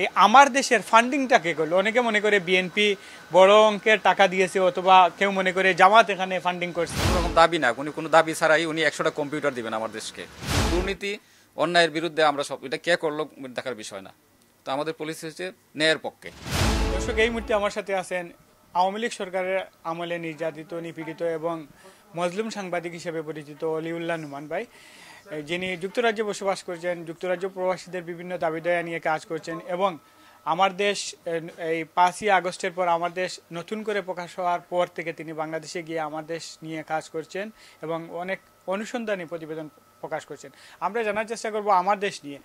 এই আমার দেশের ফান্ডিংটা কে করলো? অনেকে মনে করে বিএনপি বড় অঙ্কের টাকা দিয়েছে, অথবা কেউ মনে করে জামাত এখানে ফান্ডিং করছে। কোনো রকম দাবি না, কোনো দাবি ছাড়াই উনি 100টা কম্পিউটার দিবেন আমার দেশকে। দুর্নীতি অন্যায়ের বিরুদ্ধে আমরা সব, এটা কে করলো দেখার বিষয় না। তো আমাদের পলিসি হচ্ছে ন্যায়ের পক্ষে। দর্শক, এই মুহূর্তে আমার সাথে আছেন আওয়ামী লীগ সরকারের আমলে নির্যাতিত, নিপীড়িত এবং মজলুম সাংবাদিক হিসেবে পরিচিত অলিউল্লাহ নুমান ভাই, যিনি যুক্তরাজ্যে বসবাস করছেন, যুক্তরাজ্য প্রবাসীদের বিভিন্ন দাবি দাওয়া নিয়ে কাজ করছেন এবং আমার দেশ এই 5ই আগস্টের পর আমার দেশ নতুন করে প্রকাশ হওয়ার পর থেকে তিনি বাংলাদেশে গিয়ে আমার দেশ নিয়ে কাজ করছেন এবং অনেক অনুসন্ধানী প্রতিবেদন প্রকাশ করছেন। আমরা জানার চেষ্টা করব আমার দেশ নিয়ে।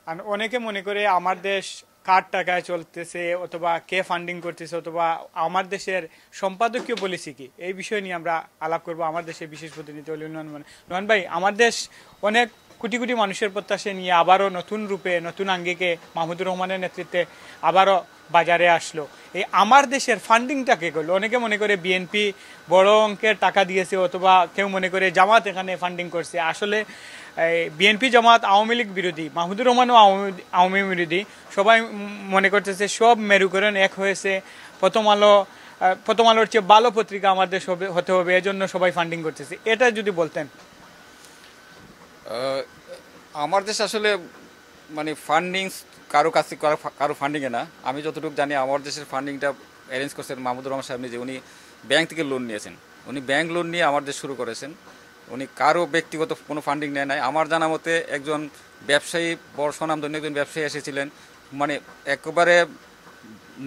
আর অনেকে মনে করে আমার দেশ কার টাকায় চলতেছে, অথবা কে ফান্ডিং করতেছে, অথবা আমার দেশের সম্পাদকীয় পলিসি কি, এই বিষয় নিয়ে আমরা আলাপ করব আমার দেশের বিশেষ প্রতিনিধি নোমান ভাই। আমার দেশ অনেক কোটি কোটি মানুষের প্রত্যাশা নিয়ে আবারও নতুন রূপে, নতুন আঙ্গিকে মাহমুদুর রহমানের নেতৃত্বে আবারও বাজারে আসলো। এই আমার দেশের ফান্ডিংটা কে করলো? অনেকে মনে করে বিএনপি বড় অঙ্কের টাকা দিয়েছে, অথবা কেউ মনে করে জামাত এখানে ফান্ডিং করছে। আসলে বিএনপি জামাত আওয়ামী লীগ বিরোধী, মাহমুদুর রহমানও আওয়ামী বিরোধী। সবাই মনে করতেছে সব মেরুকরণ এক হয়েছে, প্রথম আলোর চেয়ে ভালো পত্রিকা আমাদের হতে হবে, এজন্য সবাই ফান্ডিং করতেছে। এটা যদি বলতেন। আমার দেশ আসলে মানে ফান্ডিং কারো কাছে, কারো ফান্ডিংয়ে না। আমি যতটুকু জানি আমার দেশের ফান্ডিংটা অ্যারেঞ্জ করছেন মাহমুদুর রহমান সাহেব নিজে। উনি ব্যাংক থেকে লোন নিয়েছেন, উনি ব্যাংক লোন নিয়ে আমার দেশ শুরু করেছেন। উনি কারো ব্যক্তিগত কোনো ফান্ডিং নেয় নাই। আমার জানা মতে একজন ব্যবসায়ী, বড় স্বনামধন্য একজন ব্যবসায়ী এসেছিলেন, মানে একেবারে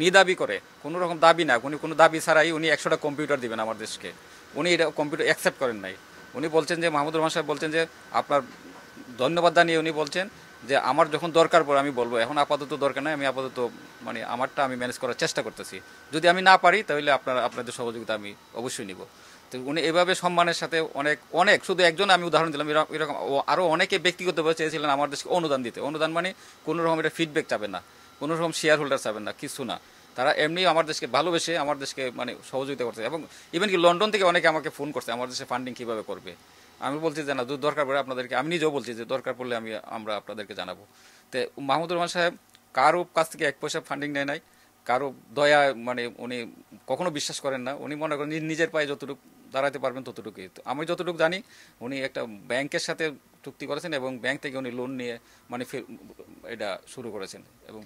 নিদাবি করে, কোনো রকম দাবি না, কোনো দাবি ছাড়াই উনি 100টা কম্পিউটার দিবেন আমার দেশকে। উনি এটা কম্পিউটার অ্যাকসেপ্ট করেন নাই। উনি বলছেন যে, মাহমুদুর রহমান সাহেব বলছেন যে আপনার ধন্যবাদ জানিয়ে উনি বলছেন যে আমার যখন দরকার পড়ে আমি বলবো, এখন আপাতত দরকার নাই, আমি আপাতত মানে আমারটা আমি ম্যানেজ করার চেষ্টা করতেছি, যদি আমি না পারি তাহলে আপনাদের সহযোগিতা আমি অবশ্যই নিব। তো উনি এভাবে সম্মানের সাথে অনেক শুধু একজন আমি উদাহরণ দিলাম, এরকম আরও অনেকে ব্যক্তিগতভাবে চেয়েছিলেন আমার দেশকে অনুদান দিতে। অনুদান মানে কোনো রকম এটা ফিডব্যাক চাবেন না, কোনো রকম শেয়ার হোল্ডার চাবেন না, কিছু না। তারা এমনি আমার দেশকে ভালোবেসে আমার দেশকে মানে সহযোগিতা করছে। এবং ইভেন কি লন্ডন থেকে অনেকে আমাকে ফোন করছে আমার দেশে ফান্ডিং কীভাবে করবে। আমি বলছি যে না, দরকার পড়ে আপনাদেরকে, আমি নিজেও বলছি যে দরকার পড়লে আমরা আপনাদেরকে জানাবো। তো মাহমুদুর রহমান সাহেব কারো কাছ থেকে 1 পয়সা ফান্ডিং নেয় নাই, কারো দয়া মানে উনি কখনো বিশ্বাস করেন না। উনি মনে করেন নিজের পায়ে যতটুকু দাঁড়াতে পারবেন ততটুকুই। তো আমি যতটুকু জানি উনি একটা ব্যাংকের সাথে চুক্তি করেছেন এবং ব্যাংক থেকে উনি লোন নিয়ে মানে এটা শুরু করেছেন। এবং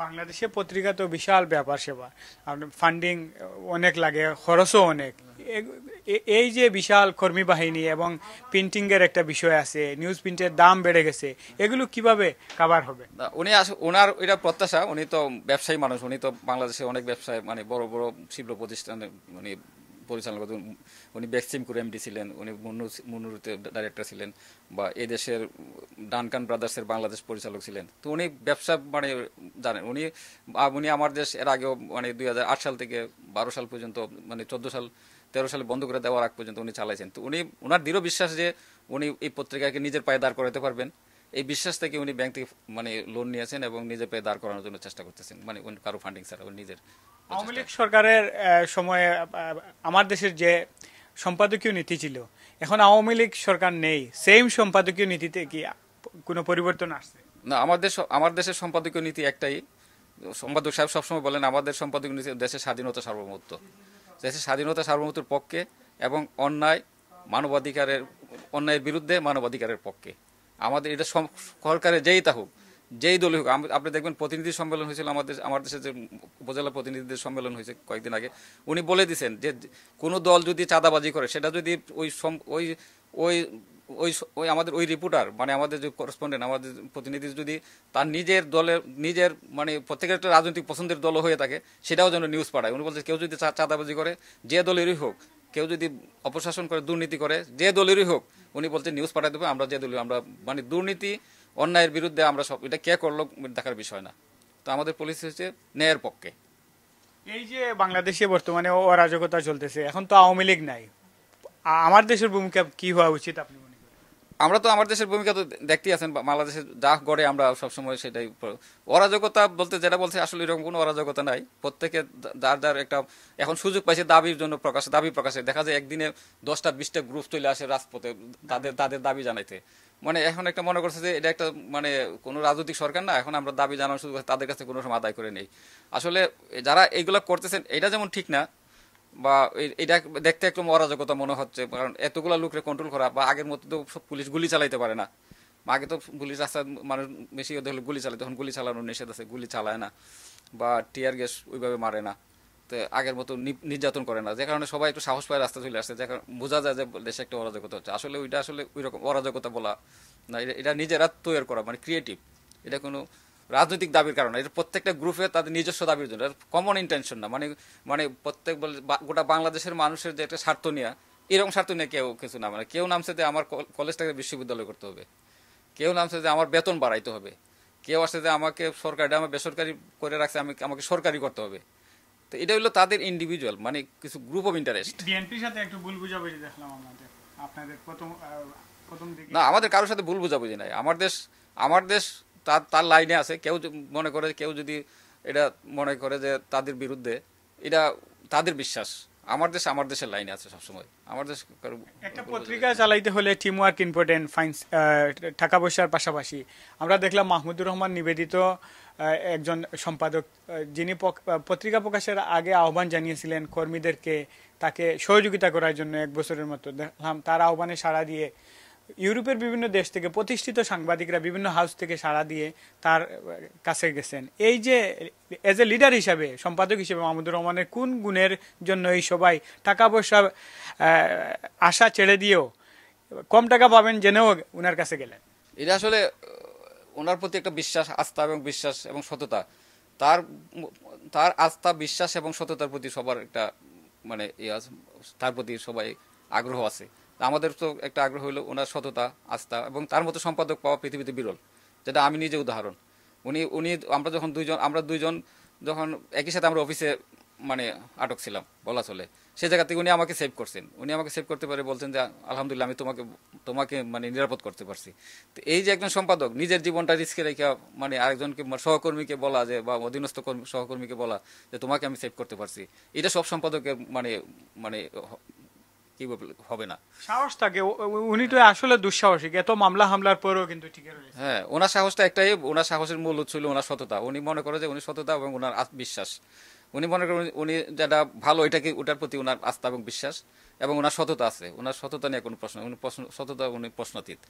বাংলাদেশে পত্রিকা তো বিশাল ব্যাপার সেবা, ফান্ডিং অনেক লাগে, খরচও অনেক। এই যে বিশাল কর্মী বাহিনী এবং প্রিন্টিং এর একটা বিষয় আছে, নিউজ প্রিন্টের দাম বেড়ে গেছে, এগুলো কিভাবে কাভার হবে? ওনার এটা প্রত্যাশা। উনি তো ব্যবসায়ী মানুষ, উনি তো বাংলাদেশে অনেক ব্যবসায় মানে বড় বড় শিল্প প্রতিষ্ঠানে মানে পরিচালনা করতেন। উনি বেক্সিমকুর এমডি ছিলেন, উনি মুন্নুরুতে ডাইরেক্টর ছিলেন, বা এদেশের ডানকান ব্রাদার্সের বাংলাদেশ পরিচালক ছিলেন। তো উনি ব্যবসা মানে জানেন। উনি আমার দেশ এর আগেও মানে 2008 সাল থেকে 12 সাল পর্যন্ত, মানে 13 সালে বন্ধ করে দেওয়ার আগ পর্যন্ত উনি চালাইছেন। তো ওনার দৃঢ় বিশ্বাস যে উনি এই পত্রিকাকে নিজের পায়ে দাঁড় করাতে পারবেন। এই বিশ্বাস থেকে উনি ব্যাংক থেকে মানে লোন নিয়েছেন এবং নিজের পায়ে দাঁড় করানোর জন্য চেষ্টা করতেছেন, মানে কারো ফান্ডিং ছাড়া উনি নিজের। আওয়ামী লীগ সরকারের সময়ে আমার দেশের যে সম্পাদকীয় নীতি ছিল, এখন আওয়ামী লীগ সরকার নেই, সেম সম্পাদকীয় নীতিতে কি কোনো পরিবর্তন আসছে? না, আমার দেশের সম্পাদকীয় নীতি একটাই। সম্পাদক সাহেব সবসময় বলেন আমাদের সম্পাদকীয় নীতি দেশের স্বাধীনতা সার্বভৌমত্ব, দেশের স্বাধীনতা সার্বভৌমত্বের পক্ষে এবং অন্যায়ের বিরুদ্ধে মানবাধিকারের পক্ষে। আমাদের এটা সরকারের যেই থাকুক, যেই দলই হোক। আপনি দেখবেন প্রতিনিধি সম্মেলন হয়েছিল আমার দেশের যে উপজেলা প্রতিনিধিদের সম্মেলন হয়েছে কয়েকদিন আগে, উনি বলে দিয়েছেন যে কোনো দল যদি চাঁদাবাজি করে, সেটা যদি ওই আমাদের ওই রিপোর্টার মানে আমাদের যে করেসপন্ডেন্ট, আমাদের প্রতিনিধি যদি তার নিজের মানে প্রত্যেকের একটা রাজনৈতিক পছন্দের দল হয়ে থাকে, সেটাও যেন নিউজ পাঠায়। উনি বলছে কেউ যদি চাঁদাবাজি করে, যে দলেরই হোক, কেউ যদি অপশাসন করে, দুর্নীতি করে, যে দলেরই হোক, উনি বলছে নিউজ পাঠাই দেবো। আমরা যে দলীয়, আমরা মানে দুর্নীতি অন্যায়ের বিরুদ্ধে আমরা সব, এটা কে করলো দেখার বিষয় না। তো আমাদের পলিসি হচ্ছে ন্যায়ের পক্ষে। এই যে বাংলাদেশে বর্তমানে অরাজকতা চলতেছে, এখন তো আওয়ামী লীগ নাই, আমার দেশের ভূমিকা কি হওয়া উচিত আপনি মনে করেন? আমরা তো আমার দেশের ভূমিকা তো দেখতেই আছেন, বাংলাদেশের যা গড়ে আমরা সবসময় সেটাই। অরাজকতা বলতে যেটা বলছে, আসলে এরকম কোনো অরাজকতা নাই। প্রত্যেকে যার একটা এখন সুযোগ পাইছে দাবির জন্য, দাবি প্রকাশে। দেখা যায় একদিনে 10টা 20টা গ্রুপ চলে আসে রাজপথে তাদের দাবি জানাইতে। মানে এখন একটা মনে করছে যে এটা একটা মানে কোনো রাজনৈতিক সরকার না, এখন আমরা দাবি জানানো শুধু তাদের কাছে কোনো সময় আদায় করে নেই। আসলে যারা এইগুলো করতেছেন এটা যেমন ঠিক না, বা এটা দেখতে একটু অরাজকতা মনে হচ্ছে, কারণ এতগুলো লোকরে কন্ট্রোল করা, বা আগের মতো তো সব পুলিশ গুলি চালাইতে পারে না। আগে তো পুলিশ রাস্তায় মানুষ বেশি হলে গুলি চালায়, তখন গুলি চালানোর নিষেধ আছে, গুলি চালায় না বা টিয়ার গ্যাস ওইভাবে মারে না, তো আগের মতো নির্যাতন করে না, যে কারণে সবাই একটু সাহস পায় রাস্তা চলে আসছে, যে বোঝা যায় যে দেশে একটা অরাজকতা হচ্ছে। আসলে ওইটা আসলে ওই রকম অরাজকতা বলা না, এটা নিজেরা তৈরি করা, মানে ক্রিয়েটিভ। এটা কোনো রাজনৈতিক দাবির কারণে, এটা প্রত্যেকটা গ্রুপে তাদের নিজস্ব দাবির জন্য, কমন ইন্টেনশন না, মানে মানে প্রত্যেক গোটা বাংলাদেশের মানুষের যে একটা স্বার্থ নিয়ে, এরকম স্বার্থ নিয়ে কেউ কিছু না, মানে কেউ নামছে যে আমার কলেজটাকে বিশ্ববিদ্যালয় করতে হবে, কেউ নামছে যে আমার বেতন বাড়াইতে হবে, কেউ আসছে যে আমাকে সরকারি আমার বেসরকারি করে রাখছে, আমাকে সরকারি করতে হবে। তো এটা হলো তাদের ইন্ডিভিজুয়াল, মানে কিছু গ্রুপ অফ ইন্টারেস্ট। বিএনপির সাথে একটু ভুল বুঝাবুঝি দেখলাম আপনাদের প্রথম দিকে। না, আমাদের কারোর সাথে ভুল বোঝাবুঝি নাই। আমার দেশ তার তার লাইনে আছে। কেউ মনে করে, কেউ যদি এটা মনে করে যে তাদের বিরুদ্ধে, এটা তাদের বিশ্বাস। আমার দেশ আমার দেশের লাইনে আছে সবসময়। আমার দেশ একটা পত্রিকা চালাইতে হলে টিম ওয়ার্ক ইম্পর্টেন্ট, টাকা পয়সার পাশাপাশি আমরা দেখলাম মাহমুদুর রহমান নিবেদিত একজন সম্পাদক, যিনি পত্রিকা প্রকাশের আগে আহ্বান জানিয়েছিলেন কর্মীদেরকে তাকে সহযোগিতা করার জন্য 1 বছরের মতো। দেখলাম তার আহ্বানে সাড়া দিয়ে ইউরোপের বিভিন্ন দেশ থেকে প্রতিষ্ঠিত সাংবাদিকরা বিভিন্ন হাউস থেকে সাড়া দিয়ে তার কাছে গেছেন। এই যে এজ এ লিডার হিসাবে, সম্পাদক হিসেবে মাহমুদুর রহমানের কোন গুণের জন্য এই সবাই টাকা পয়সা আশা ছেড়ে দিয়েও কম টাকা পাবেন জেনেও উনার কাছে গেলেন? এটা আসলে ওনার প্রতি একটা বিশ্বাস, আস্থা এবং বিশ্বাস এবং সততা। তার তার আস্থা, বিশ্বাস এবং সততার প্রতি সবার একটা মানে তার প্রতি সবাই আগ্রহ আছে। আমাদের তো একটা আগ্রহ হলো ওনার সততা, আস্থা, এবং তার মতো সম্পাদক পাওয়া পৃথিবীতে বিরল, যেটা আমি নিজে উদাহরণ। উনি উনি আমরা দুইজন যখন একই সাথে আমরা অফিসে মানে আটক ছিলাম বলা চলে, সে জায়গা থেকে উনি আমাকে সেভ করছেন। উনি আমাকে সেভ করতে পারে বলছেন যে আলহামদুলিল্লাহ আমি তোমাকে মানে নিরাপদ করতে পারছি। তো এই যে একজন সম্পাদক নিজের জীবনটা রিস্কে রেখে মানে আরেকজনকে সহকর্মীকে বলা, যে বা অধীনস্থ সহকর্মীকে বলা যে তোমাকে আমি সেভ করতে পারছি, এটা সব সম্পাদকের মানে মানে কি হবে না, সাহস থাকে। উনি তো আসলে দুঃসাহসিক, এত মামলা হামলার পরেও কিন্তু ঠিক রয়েছে। হ্যাঁ, ওনার সাহসটা একটাই, ওনার সাহসের মূল উৎস ছিল ওনার সততা। উনি মনে করে যে উনি সততা এবং ওনার বিশ্বাস, উনি মনে করেন উনি যেটা ভালো ওটার প্রতি ওনার আস্থা এবং বিশ্বাস, এবং ওনার সততা আছে। ওনার সততা নিয়ে কোনো প্রশ্ন, সততা উনি প্রশ্নাতীত।